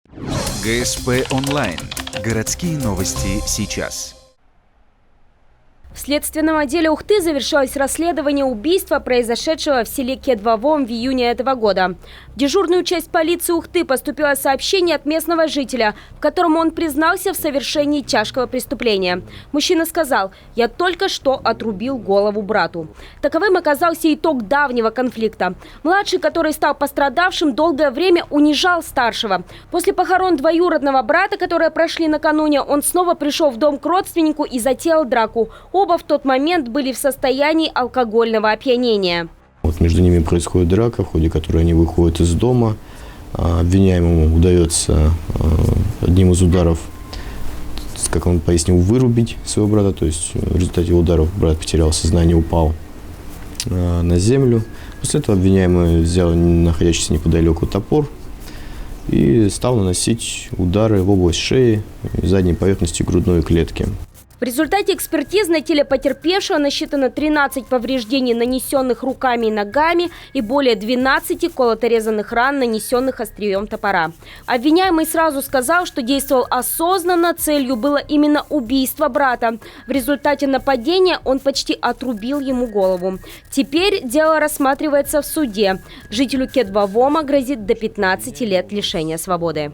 ГСП онлайн. Городские новости сейчас. В следственном отделе Ухты завершилось расследование убийства, произошедшего в селе Кедвовом в июне этого года. В дежурную часть полиции Ухты поступило сообщение от местного жителя, в котором он признался в совершении тяжкого преступления. Мужчина сказал: «Я только что отрубил голову брату». Таковым оказался итог давнего конфликта. Младший, который стал пострадавшим, долгое время унижал старшего. После похорон двоюродного брата, которые прошли накануне, он снова пришел в дом к родственнику и затеял драку. Оба в тот момент были в состоянии алкогольного опьянения. Вот между ними происходит драка, в ходе которой они выходят из дома. Обвиняемому удается одним из ударов, как он пояснил, вырубить своего брата. То есть в результате ударов брат потерял сознание, упал на землю. После этого обвиняемый взял находящийся неподалеку топор и стал наносить удары в область шеи, задней поверхности грудной клетки. В результате экспертиз на теле потерпевшего насчитано 13 повреждений, нанесенных руками и ногами, и более 12 колото-резанных ран, нанесенных острием топора. Обвиняемый сразу сказал, что действовал осознанно, целью было именно убийство брата. В результате нападения он почти отрубил ему голову. Теперь дело рассматривается в суде. Жителю Кедвовома грозит до 15 лет лишения свободы.